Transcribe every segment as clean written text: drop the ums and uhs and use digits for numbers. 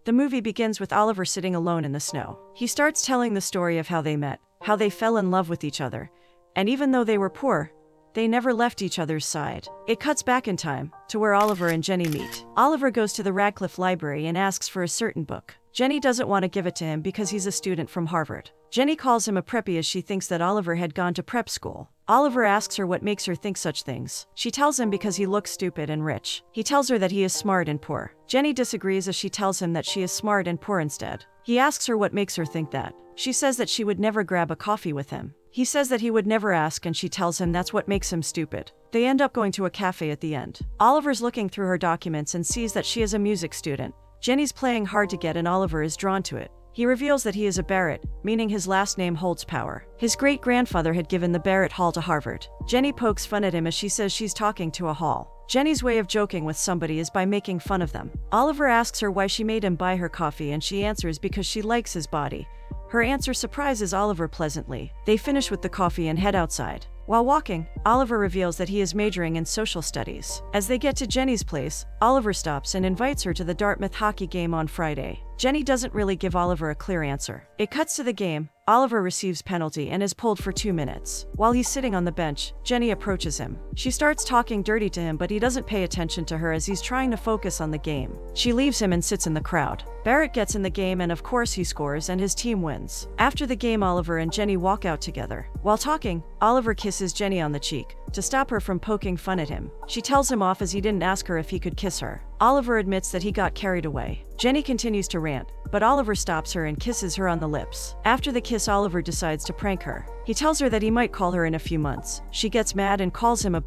The movie begins with Oliver sitting alone in the snow. He starts telling the story of how they met, how they fell in love with each other, and even though they were poor, they never left each other's side. It cuts back in time, to where Oliver and Jenny meet. Oliver goes to the Radcliffe Library and asks for a certain book. Jenny doesn't want to give it to him because he's a student from Harvard. Jenny calls him a preppy as she thinks that Oliver had gone to prep school. Oliver asks her what makes her think such things. She tells him because he looks stupid and rich. He tells her that he is smart and poor. Jenny disagrees as she tells him that she is smart and poor instead. He asks her what makes her think that. She says that she would never grab a coffee with him. He says that he would never ask, and she tells him that's what makes him stupid. They end up going to a cafe at the end. Oliver's looking through her documents and sees that she is a music student. Jenny's playing hard to get and Oliver is drawn to it. He reveals that he is a Barrett, meaning his last name holds power. His great-grandfather had given the Barrett Hall to Harvard. Jenny pokes fun at him as she says she's talking to a hall. Jenny's way of joking with somebody is by making fun of them. Oliver asks her why she made him buy her coffee, and she answers because she likes his body. Her answer surprises Oliver pleasantly. They finish with the coffee and head outside. While walking, Oliver reveals that he is majoring in social studies. As they get to Jenny's place, Oliver stops and invites her to the Dartmouth hockey game on Friday. Jenny doesn't really give Oliver a clear answer. It cuts to the game. Oliver receives penalty and is pulled for 2 minutes. While he's sitting on the bench, Jenny approaches him. She starts talking dirty to him, but he doesn't pay attention to her as he's trying to focus on the game. She leaves him and sits in the crowd. Barrett gets in the game and of course he scores and his team wins. After the game, Oliver and Jenny walk out together. While talking, Oliver kisses Jenny on the cheek to stop her from poking fun at him. She tells him off as he didn't ask her if he could kiss her. Oliver admits that he got carried away. Jenny continues to rant, but Oliver stops her and kisses her on the lips. After the kiss, Oliver decides to prank her. He tells her that he might call her in a few months. She gets mad and calls him a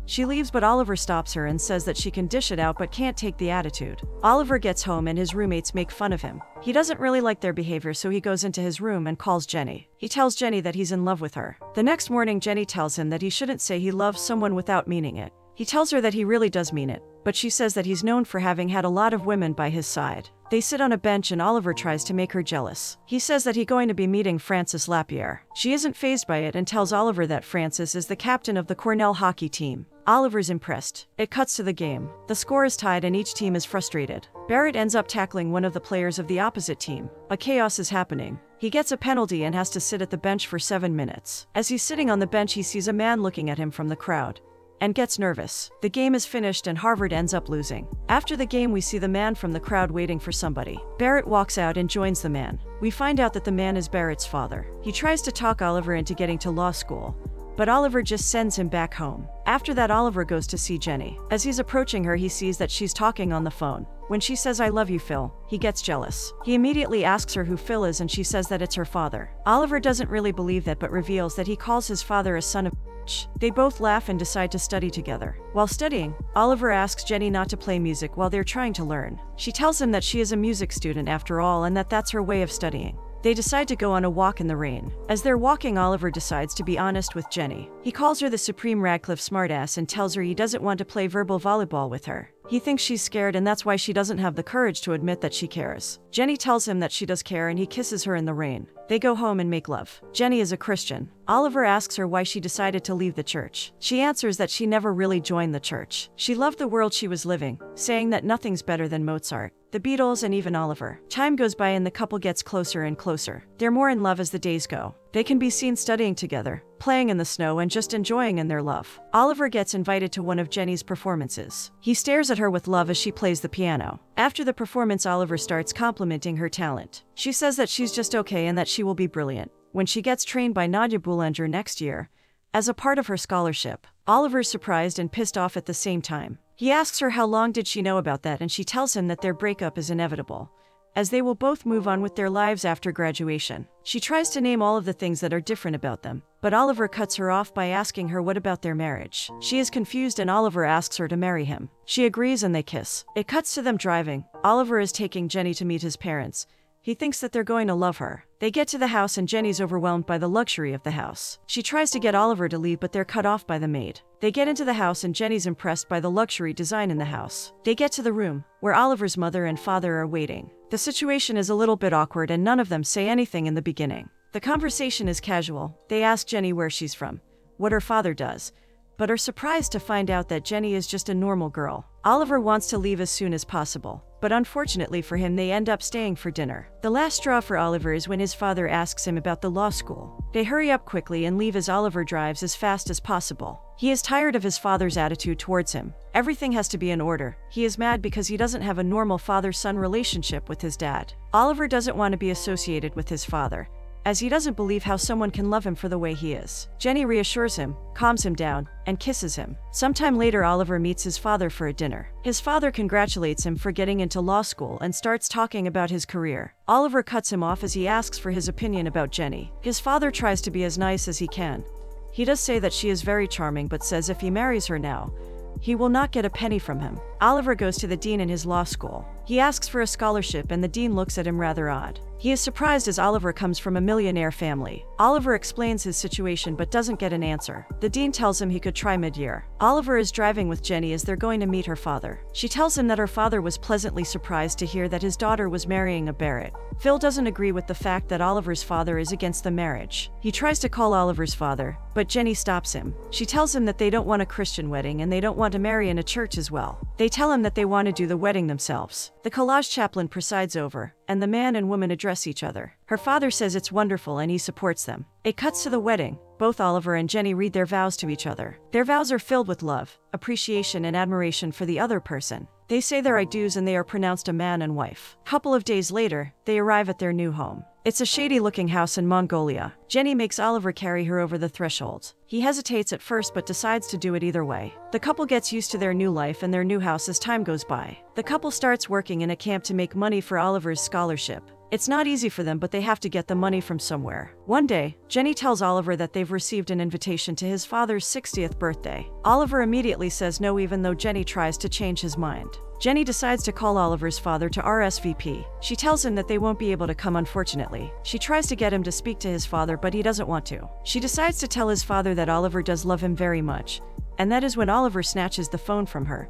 She leaves, but Oliver stops her and says that she can dish it out but can't take the attitude. Oliver gets home and his roommates make fun of him. He doesn't really like their behavior, so he goes into his room and calls Jenny. He tells Jenny that he's in love with her. The next morning, Jenny tells him that he shouldn't say he loves someone without meaning it. He tells her that he really does mean it, but she says that he's known for having had a lot of women by his side. They sit on a bench and Oliver tries to make her jealous. He says that he's going to be meeting Frances Lapierre. She isn't fazed by it and tells Oliver that Frances is the captain of the Cornell hockey team. Oliver's impressed. It cuts to the game. The score is tied and each team is frustrated. Barrett ends up tackling one of the players of the opposite team. A chaos is happening. He gets a penalty and has to sit at the bench for 7 minutes. As he's sitting on the bench, he sees a man looking at him from the crowd and gets nervous. The game is finished and Harvard ends up losing. After the game, we see the man from the crowd waiting for somebody. Barrett walks out and joins the man. We find out that the man is Barrett's father. He tries to talk Oliver into getting to law school, but Oliver just sends him back home. After that, Oliver goes to see Jenny. As he's approaching her, he sees that she's talking on the phone. When she says, "I love you, Phil," he gets jealous. He immediately asks her who Phil is and she says that it's her father. Oliver doesn't really believe that but reveals that he calls his father a son of bitch. They both laugh and decide to study together. While studying, Oliver asks Jenny not to play music while they're trying to learn. She tells him that she is a music student after all and that that's her way of studying. They decide to go on a walk in the rain. As they're walking, Oliver decides to be honest with Jenny. He calls her the supreme Radcliffe smartass and tells her he doesn't want to play verbal volleyball with her. He thinks she's scared and that's why she doesn't have the courage to admit that she cares. Jenny tells him that she does care and he kisses her in the rain. They go home and make love. Jenny is a Christian. Oliver asks her why she decided to leave the church. She answers that she never really joined the church. She loved the world she was living, saying that nothing's better than Mozart, the Beatles, and even Oliver. Time goes by and the couple gets closer and closer. They're more in love as the days go. They can be seen studying together, playing in the snow, and just enjoying in their love. Oliver gets invited to one of Jenny's performances. He stares at her with love as she plays the piano. After the performance, Oliver starts complimenting her talent. She says that she's just okay and that she will be brilliant when she gets trained by Nadia Boulanger next year as a part of her scholarship. Oliver's surprised and pissed off at the same time. He asks her how long did she know about that, and she tells him that their breakup is inevitable, as they will both move on with their lives after graduation. She tries to name all of the things that are different about them, but Oliver cuts her off by asking her what about their marriage. She is confused and Oliver asks her to marry him. She agrees and they kiss. It cuts to them driving. Oliver is taking Jenny to meet his parents. He thinks that they're going to love her. They get to the house and Jenny's overwhelmed by the luxury of the house. She tries to get Oliver to leave, but they're cut off by the maid. They get into the house and Jenny's impressed by the luxury design in the house. They get to the room where Oliver's mother and father are waiting. The situation is a little bit awkward and none of them say anything in the beginning. The conversation is casual. They ask Jenny where she's from, what her father does, but are surprised to find out that Jenny is just a normal girl. Oliver wants to leave as soon as possible, but unfortunately for him they end up staying for dinner. The last straw for Oliver is when his father asks him about the law school. They hurry up quickly and leave as Oliver drives as fast as possible. He is tired of his father's attitude towards him. Everything has to be in order. He is mad because he doesn't have a normal father-son relationship with his dad. Oliver doesn't want to be associated with his father, as he doesn't believe how someone can love him for the way he is. Jenny reassures him, calms him down, and kisses him. Sometime later, Oliver meets his father for a dinner. His father congratulates him for getting into law school and starts talking about his career. Oliver cuts him off as he asks for his opinion about Jenny. His father tries to be as nice as he can. He does say that she is very charming, but says if he marries her now, he will not get a penny from him. Oliver goes to the dean in his law school. He asks for a scholarship and the dean looks at him rather odd. He is surprised as Oliver comes from a millionaire family. Oliver explains his situation but doesn't get an answer. The dean tells him he could try mid-year. Oliver is driving with Jenny as they're going to meet her father. She tells him that her father was pleasantly surprised to hear that his daughter was marrying a Barrett. Phil doesn't agree with the fact that Oliver's father is against the marriage. He tries to call Oliver's father, but Jenny stops him. She tells him that they don't want a Christian wedding and they don't want to marry in a church as well. They tell him that they want to do the wedding themselves. The collage chaplain presides over, and the man and woman address each other. Her father says it's wonderful and he supports them. It cuts to the wedding. Both Oliver and Jenny read their vows to each other. Their vows are filled with love, appreciation, and admiration for the other person. They say their I do's and they are pronounced a man and wife. A couple of days later, they arrive at their new home. It's a shady-looking house in Mongolia. Jenny makes Oliver carry her over the threshold. He hesitates at first but decides to do it either way. The couple gets used to their new life and their new house as time goes by. The couple starts working in a camp to make money for Oliver's scholarship. It's not easy for them, but they have to get the money from somewhere. One day, Jenny tells Oliver that they've received an invitation to his father's 60th birthday. Oliver immediately says no, even though Jenny tries to change his mind. Jenny decides to call Oliver's father to RSVP. She tells him that they won't be able to come, unfortunately. She tries to get him to speak to his father, but he doesn't want to. She decides to tell his father that Oliver does love him very much, and that is when Oliver snatches the phone from her,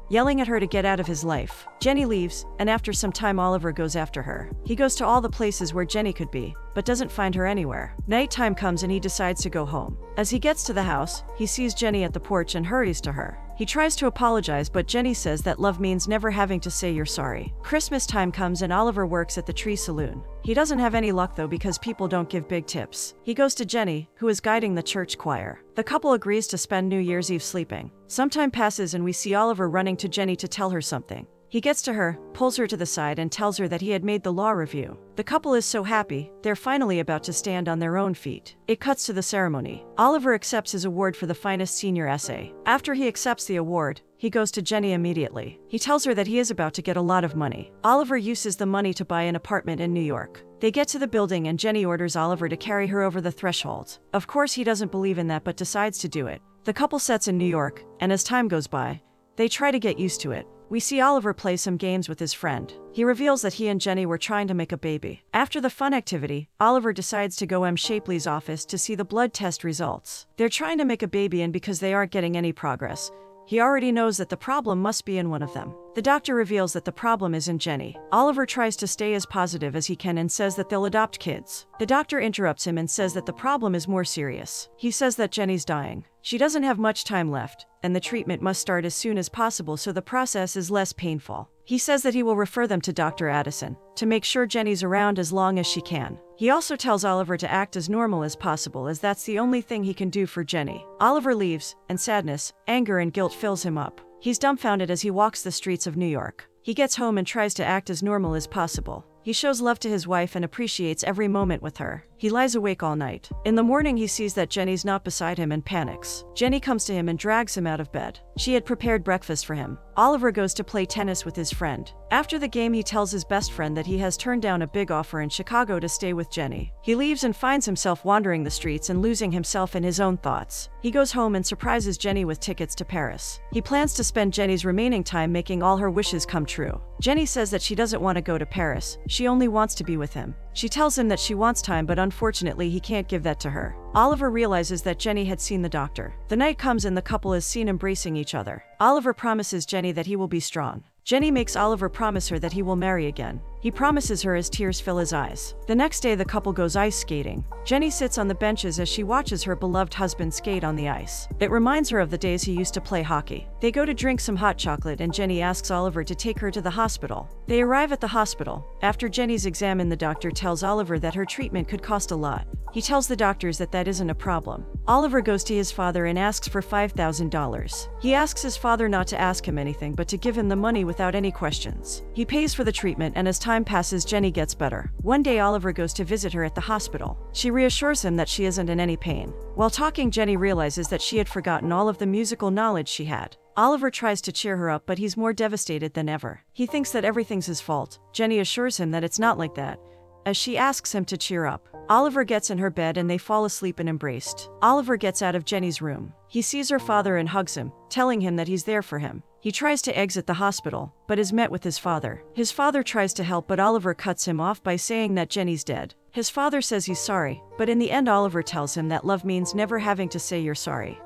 yelling at her to get out of his life. Jenny leaves, and after some time Oliver goes after her. He goes to all the places where Jenny could be, but doesn't find her anywhere. Nighttime comes and he decides to go home. As he gets to the house, he sees Jenny at the porch and hurries to her. He tries to apologize, but Jenny says that love means never having to say you're sorry. Christmas time comes and Oliver works at the Tree Saloon. He doesn't have any luck though because people don't give big tips. He goes to Jenny, who is guiding the church choir. The couple agrees to spend New Year's Eve sleeping. Some time passes and we see Oliver running to Jenny to tell her something. He gets to her, pulls her to the side, and tells her that he had made the law review. The couple is so happy, they're finally about to stand on their own feet. It cuts to the ceremony. Oliver accepts his award for the finest senior essay. After he accepts the award, he goes to Jenny immediately. He tells her that he is about to get a lot of money. Oliver uses the money to buy an apartment in New York. They get to the building and Jenny orders Oliver to carry her over the threshold. Of course, he doesn't believe in that but decides to do it. The couple sets in New York, and as time goes by, they try to get used to it. We see Oliver play some games with his friend. He reveals that he and Jenny were trying to make a baby. After the fun activity, Oliver decides to go to Shapley's office to see the blood test results. They're trying to make a baby, and because they aren't getting any progress, he already knows that the problem must be in one of them. The doctor reveals that the problem is in Jenny. Oliver tries to stay as positive as he can and says that they'll adopt kids. The doctor interrupts him and says that the problem is more serious. He says that Jenny's dying. She doesn't have much time left, and the treatment must start as soon as possible so the process is less painful. He says that he will refer them to Dr. Addison to make sure Jenny's around as long as she can. He also tells Oliver to act as normal as possible, as that's the only thing he can do for Jenny. Oliver leaves, and sadness, anger, and guilt fills him up. He's dumbfounded as he walks the streets of New York. He gets home and tries to act as normal as possible. He shows love to his wife and appreciates every moment with her. He lies awake all night. In the morning, he sees that Jenny's not beside him and panics. Jenny comes to him and drags him out of bed. She had prepared breakfast for him. Oliver goes to play tennis with his friend. After the game, he tells his best friend that he has turned down a big offer in Chicago to stay with Jenny. He leaves and finds himself wandering the streets and losing himself in his own thoughts. He goes home and surprises Jenny with tickets to Paris. He plans to spend Jenny's remaining time making all her wishes come true. Jenny says that she doesn't want to go to Paris. She only wants to be with him. She tells him that she wants time, but unfortunately he can't give that to her. Oliver realizes that Jenny had seen the doctor. The night comes and the couple is seen embracing each other. Oliver promises Jenny that he will be strong. Jenny makes Oliver promise her that he will marry again. He He promises her as tears fill his eyes. The next day, the couple goes ice skating. Jenny sits on the benches as she watches her beloved husband skate on the ice. It reminds her of the days he used to play hockey. They go to drink some hot chocolate and Jenny asks Oliver to take her to the hospital. They arrive at the hospital. After Jenny's exam, the doctor tells Oliver that her treatment could cost a lot. He tells the doctors that that isn't a problem. Oliver goes to his father and asks for $5,000. He asks his father not to ask him anything but to give him the money without any questions. He pays for the treatment, and as time passes, Jenny gets better. One day, Oliver goes to visit her at the hospital. She reassures him that she isn't in any pain. While talking, Jenny realizes that she had forgotten all of the musical knowledge she had. Oliver tries to cheer her up, but he's more devastated than ever. He thinks that everything's his fault. Jenny assures him that it's not like that, as she asks him to cheer up. Oliver gets in her bed and they fall asleep and embraced. Oliver gets out of Jenny's room. He sees her father and hugs him, telling him that he's there for him. He tries to exit the hospital, but is met with his father. His father tries to help, but Oliver cuts him off by saying that Jenny's dead. His father says he's sorry, but in the end Oliver tells him that love means never having to say you're sorry.